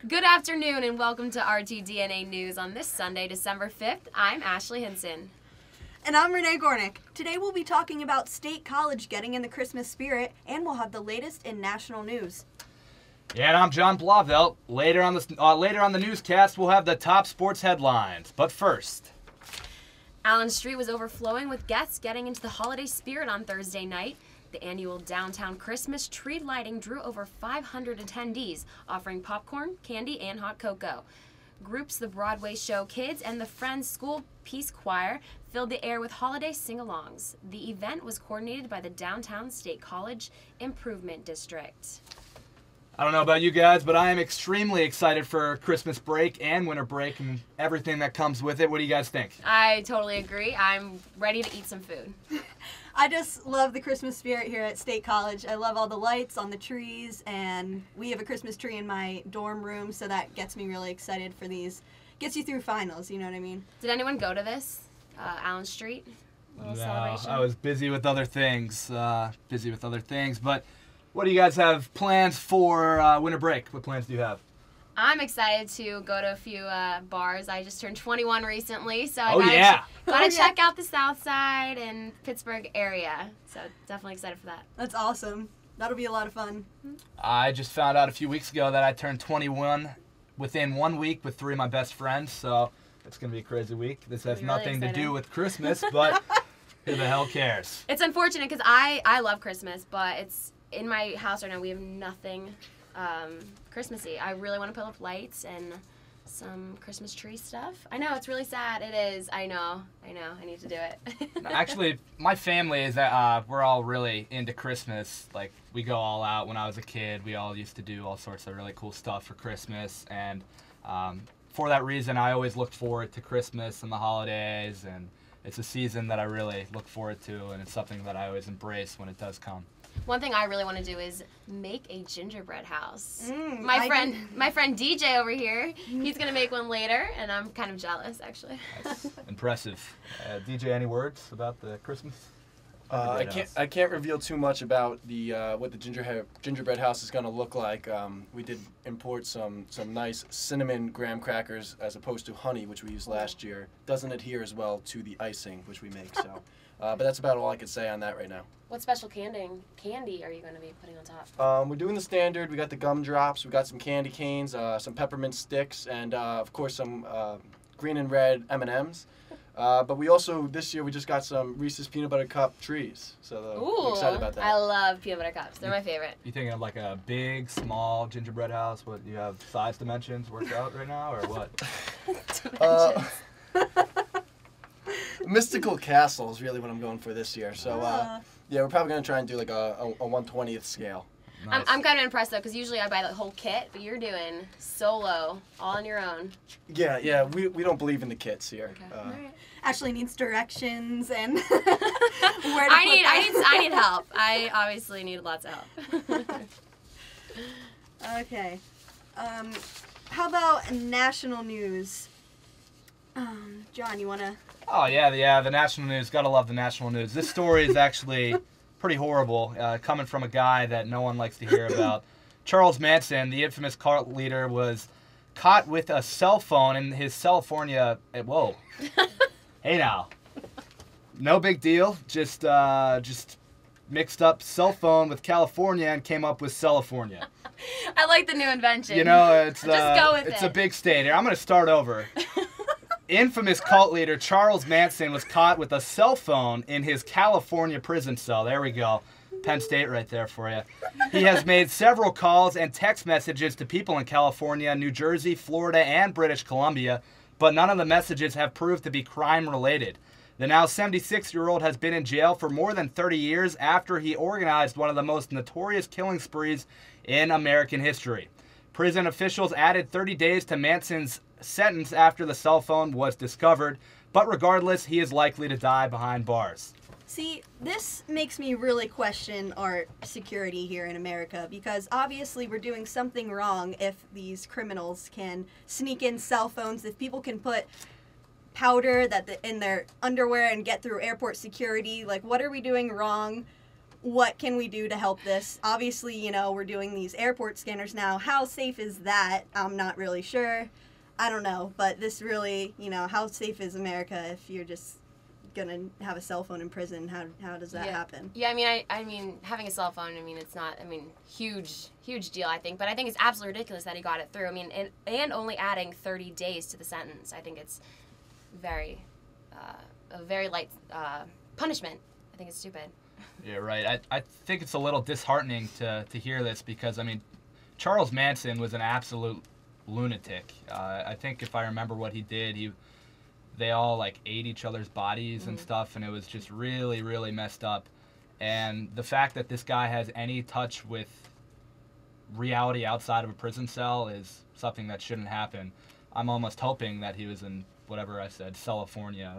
Good afternoon and welcome to RTDNA News on this Sunday, December 5th. I'm Ashley Hinson. And I'm Renee Gornick. Today we'll be talking about State College getting in the Christmas spirit, and we'll have the latest in national news. Yeah, and I'm John Blavelt. Later on the newscast, we'll have the top sports headlines. But first, Allen Street was overflowing with guests getting into the holiday spirit on Thursday night. The annual downtown Christmas tree lighting drew over 500 attendees, offering popcorn, candy, and hot cocoa. Groups the Broadway show Kids and the Friends School Peace Choir filled the air with holiday sing-alongs. The event was coordinated by the Downtown State College Improvement District. I don't know about you guys, but I am extremely excited for Christmas break and winter break and everything that comes with it. What do you guys think? I totally agree. I'm ready to eat some food. I just love the Christmas spirit here at State College. I love all the lights on the trees, and we have a Christmas tree in my dorm room, so that gets me really excited for these. Gets you through finals, you know what I mean? Did anyone go to this, Allen Street? Little No, celebration? I was busy with other things. But what do you guys have plans for winter break? What plans do you have? I'm excited to go to a few bars. I just turned 21 recently, so Oh, I yeah. gotta check out the South Side and Pittsburgh area. So definitely excited for that. That's awesome. That'll be a lot of fun. I just found out a few weeks ago that I turned 21 within 1 week with 3 of my best friends, so it's going to be a crazy week. This has Really nothing to exciting. do with Christmas, but who the hell cares? It's unfortunate because I love Christmas, but it's in my house right now. We have nothing Christmassy. I really want to put up lights and some Christmas tree stuff. I know, it's really sad. It is. I know. I need to do it. Actually, my family is that we're all really into Christmas. Like, we go all out. When I was a kid, we all used to do all sorts of really cool stuff for Christmas, and for that reason, I always look forward to Christmas and the holidays, and it's a season that I really look forward to, and it's something that I always embrace when it does come. One thing I really want to do is make a gingerbread house. I My friend DJ over here, he's gonna make one later, and I'm kind of jealous actually. That's impressive. DJ, any words about the Christmas? I can't reveal too much about the what the gingerbread house is going to look like. We did import some nice cinnamon graham crackers as opposed to honey, which we used last year. Doesn't adhere as well to the icing which we make. So, but that's about all I could say on that right now. What special candy are you going to be putting on top? We're doing the standard. We got the gumdrops. We got some candy canes, some peppermint sticks, and of course some green and red M&Ms. But we also, this year, we just got some Reese's Peanut Butter Cup trees. So I'm excited about that. I love peanut butter cups. They're my favorite. You thinking of like a big, small gingerbread house? What, you have size dimensions worked out right now, or what? Mystical Castle is really what I'm going for this year. So yeah, we're probably going to try and do like a 1/20th scale. Nice. I'm kind of impressed though, because usually I buy the whole kit, but you're doing solo, all on your own. Yeah, we don't believe in the kits here. Okay. All right. Ashley needs directions and where to I need help. I obviously need lots of help. Okay. How about national news? John, you want to... Oh, yeah, the national news. Gotta love the national news. This story is actually pretty horrible, coming from a guy that no one likes to hear about. Charles Manson, the infamous cult leader, was caught with a cell phone in his California... Whoa. Hey, now. No big deal. Just mixed up cell phone with California and came up with California. I like the new invention. You know, it's Just go with it's it. a big state here. I'm going to start over. Infamous cult leader Charles Manson was caught with a cell phone in his California prison cell. There we go. Penn State right there for you. He has made several calls and text messages to people in California, New Jersey, Florida, and British Columbia, but none of the messages have proved to be crime-related. The now 76-year-old has been in jail for more than 30 years after he organized one of the most notorious killing sprees in American history. Prison officials added 30 days to Manson's sentence after the cell phone was discovered, but regardless, he is likely to die behind bars. See, this makes me really question our security here in America, because obviously we're doing something wrong if these criminals can sneak in cell phones, if people can put powder in their underwear and get through airport security. Like, what are we doing wrong? what can we do to help this? Obviously, you know, we're doing these airport scanners now. How safe is that? I'm not really sure. I don't know, but this really, you know, how safe is America if you're just gonna have a cell phone in prison? How does that happen? Yeah, I mean, having a cell phone, I mean, it's not, huge deal, I think. But I think it's absolutely ridiculous that he got it through. I mean, and only adding 30 days to the sentence. I think it's a very light punishment. I think it's stupid. Yeah, right. I think it's a little disheartening to hear this because, I mean, Charles Manson was an absolute lunatic. I think if I remember what he did, they all like ate each other's bodies and stuff, and it was just really, really messed up. And the fact that this guy has any touch with reality outside of a prison cell is something that shouldn't happen. I'm almost hoping that he was in whatever I said, California,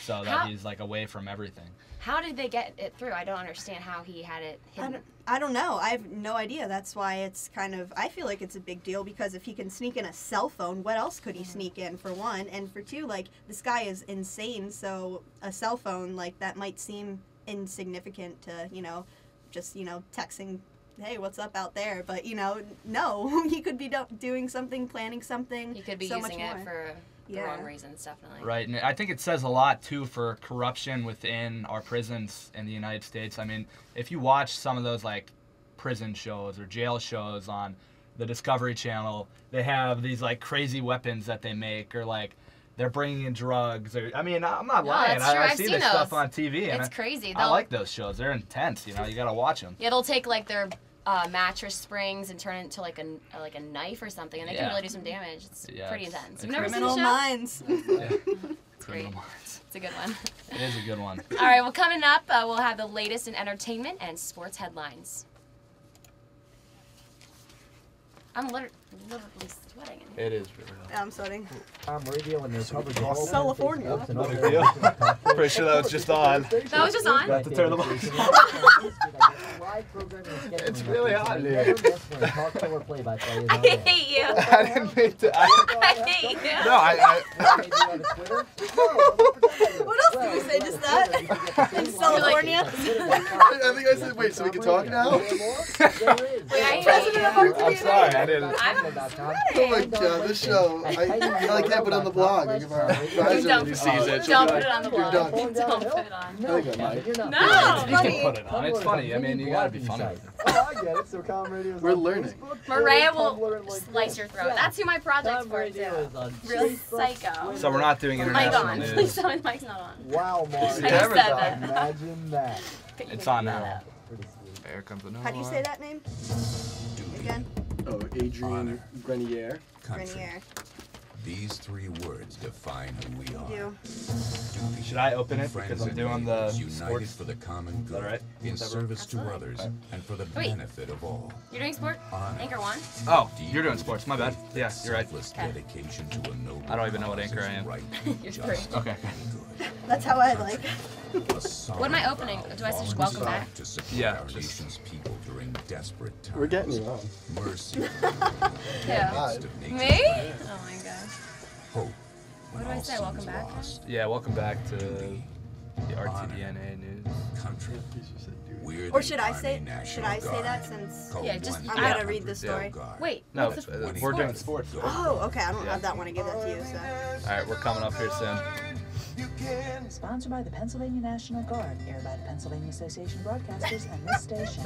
so that he's like away from everything. How did they get it through? I don't understand how he had it hidden. I don't know. I have no idea. That's why it's kind of, I feel like it's a big deal because if he can sneak in a cell phone, what else could he sneak in, for one? And for two, like, this guy is insane, so a cell phone, like, that might seem insignificant to, you know, just, you know, texting, hey, what's up out there? But, you know, no, he could be doing something, planning something. He could be using it for the wrong reasons, definitely. Right, and I think it says a lot, too, for corruption within our prisons in the United States. I mean, if you watch some of those, like, prison shows or jail shows on the Discovery Channel, they have these, like, crazy weapons that they make, or, like, they're bringing in drugs. Or, I mean, I'm not lying. That's true. I I've see seen this those. stuff on TV. And it's crazy. I like those shows. They're intense, you know. You got to watch them. Yeah, they'll take, like, their mattress springs and turn it into like a knife or something, and they can really do some damage. It's pretty intense. You've never seen the show? Criminal Minds. It's great. It's a good one. It is a good one. All right, well, coming up, we'll have the latest in entertainment and sports headlines. I'm literally sweating in here. It is really I'm sweating. Radio and their coverage of California. No big deal. Pretty sure that was just on. That was just on? Have to turn them on. It's really hot in here. I hate you. I didn't mean to. I hate you. No, I What else did you say? Just that? In California? I think I said, wait, so we can talk now? Wait, I hate you. I'm sorry, I didn't. Oh my god, this show, I can't put it on the blog. I give our advisor when he sees it. Don't put it on the You're blog. done. Don't put it on. I think I might. No. You can put it on. It's funny. I mean, you gotta be funny. Oh, I get it. So Common Radio is We're on learning. Facebook, Maria Tumblr, will and like slice this. your throat. That's who my project's Common for, Radio too. is on Real Facebook, psycho. So we're not doing Mic international on. Please news. tell me the mic's not on. Wow, Mark. I just said that. Imagine that. It's on now. Pretty sweet. Here comes the How do you say that name? Again? Oh, Adrian Grenier. Grenier. These three words define who we are. You. Should I open it because I'm doing the united sports? for the common good, All right. in service to Absolutely. others, and for the Wait. benefit of all. You're doing sport? Anchor 1? Oh, you're doing sports. My bad. Yeah, you're right. Selfless dedication to a noble I don't even know what cause anchor is I am. right, You're just, great. Okay. and good. That's how I like. What am I opening? Do I say just welcome back? To support Yeah, our just- nation's people during desperate times. We're getting you on. Mercy. Yeah. midst of Me? nature's Oh my gosh. hope. What do I say? Welcome back? Yeah, welcome back to the RTDNA news. Country. We're Or the should I Army say National that Guard, since called Yeah, just- I'm 100 gonna read the story? Guard. Wait. No, what's the we're doing sports? sports. Oh, okay. I don't Yeah. have that one. I give that to you. So. All right, we're coming up here soon. Sponsored by the Pennsylvania National Guard, aired by the Pennsylvania Association of Broadcasters and this station.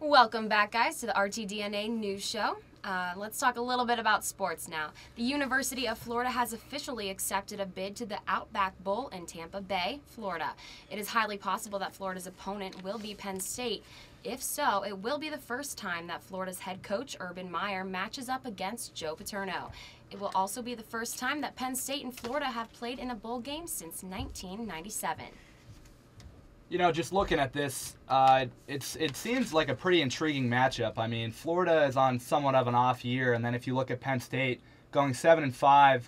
Welcome back, guys, to the RTDNA News Show. Let's talk a little bit about sports now. The University of Florida has officially accepted a bid to the Outback Bowl in Tampa Bay, Florida. It is highly possible that Florida's opponent will be Penn State. If so, it will be the first time that Florida's head coach, Urban Meyer, matches up against Joe Paterno. It will also be the first time that Penn State and Florida have played in a bowl game since 1997. You know, just looking at this, it seems like a pretty intriguing matchup. I mean, Florida is on somewhat of an off year, and then if you look at Penn State going 7-5,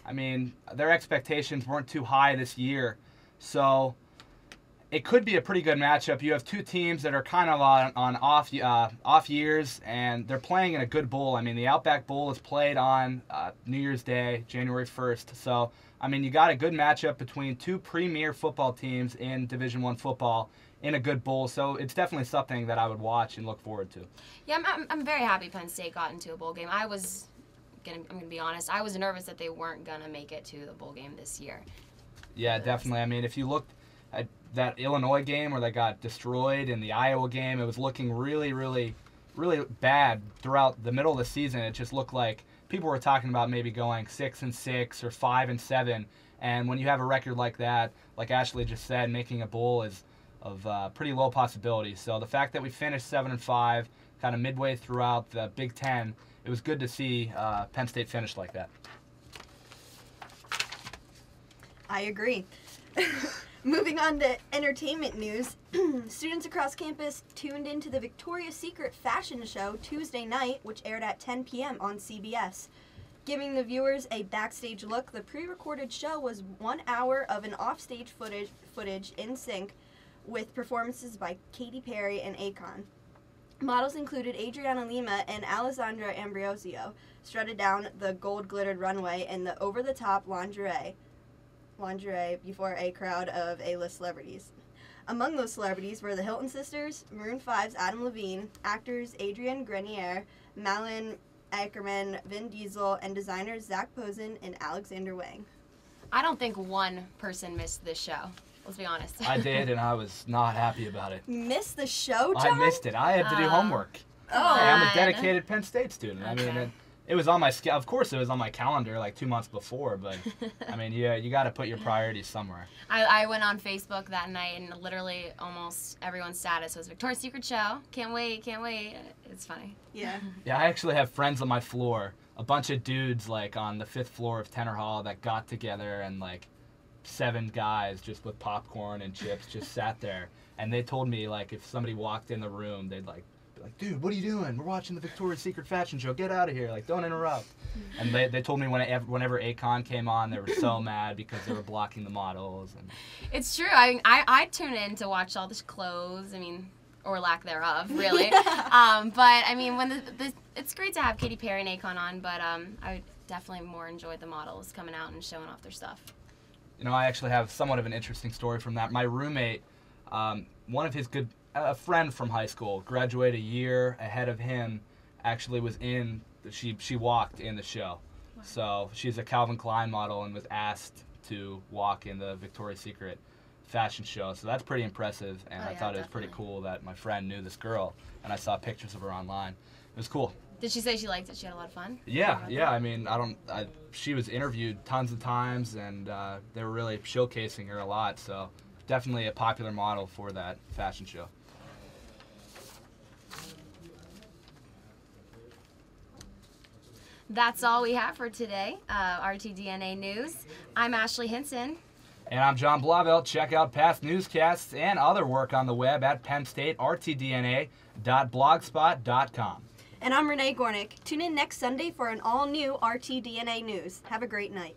I mean, their expectations weren't too high this year. So it could be a pretty good matchup. You have two teams that are kind of on off years, and they're playing in a good bowl. I mean, the Outback Bowl is played on New Year's Day, January 1st. So, I mean, you got a good matchup between two premier football teams in Division I football in a good bowl. So it's definitely something that I would watch and look forward to. Yeah, I'm very happy Penn State got into a bowl game. I'm going to be honest, I was nervous that they weren't going to make it to the bowl game this year. Yeah, definitely. I mean, if you looked at that Illinois game where they got destroyed in the Iowa game, it was looking really, really, really bad throughout the middle of the season. It just looked like people were talking about maybe going 6-6 or 5-7. And when you have a record like that, like Ashley just said, making a bowl is of pretty low possibility. So the fact that we finished 7-5, kind of midway throughout the Big Ten, it was good to see Penn State finish like that. I agree. Moving on to entertainment news, students across campus tuned into the Victoria's Secret fashion show Tuesday night, which aired at 10 p.m. on CBS. Giving the viewers a backstage look, the pre-recorded show was 1 hour of an offstage footage in sync with performances by Katy Perry and Akon. Models included Adriana Lima and Alessandra Ambrosio, strutted down the gold-glittered runway in the over-the-top lingerie before a crowd of A-list celebrities. Among those celebrities were the Hilton sisters, Maroon 5's Adam Levine, actors Adrienne Grenier, Malin Ackerman, Vin Diesel, and designers Zach Posen and Alexander Wang. I don't think one person missed this show. Let's be honest. I did, and I was not happy about it. Missed the show, John? I missed it. I had to do homework. Oh. Hey, I'm a dedicated Penn State student. I Okay. mean, it was on my of course it was on my calendar like 2 months before, but I mean, yeah, you got to put your priorities somewhere. I went on Facebook that night, and literally almost everyone's status was Victoria's Secret show. Can't wait, can't wait. It's funny. Yeah. Yeah, I actually have friends on my floor, a bunch of dudes like on the 5th floor of Tenor Hall that got together, and like 7 guys just with popcorn and chips just sat there, and they told me like if somebody walked in the room, they'd like be like, dude, what are you doing? We're watching the Victoria's Secret fashion show. Get out of here. Like, don't interrupt. And they told me whenever Akon came on, they were so mad because they were blocking the models. And It's true. I tune in to watch all the clothes. I mean, or lack thereof, really. But I mean, when it's great to have Katy Perry and Akon on, but I definitely more enjoyed the models coming out and showing off their stuff. You know, I actually have somewhat of an interesting story from that. My roommate, a friend from high school, graduated a year ahead of him, actually was she walked in the show. Wow. So she's a Calvin Klein model and was asked to walk in the Victoria's Secret fashion show. So that's pretty impressive, and I thought it was pretty cool that my friend knew this girl, and I saw pictures of her online. It was cool. Did she say she liked it? She had a lot of fun? Yeah. I mean, she was interviewed tons of times, and they were really showcasing her a lot. So definitely a popular model for that fashion show. That's all we have for today. RTDNA News. I'm Ashley Hinson. And I'm John Blauvelt. Check out past newscasts and other work on the web at PennStateRTDNA.blogspot.com. And I'm Renee Gornick. Tune in next Sunday for an all-new RTDNA News. Have a great night.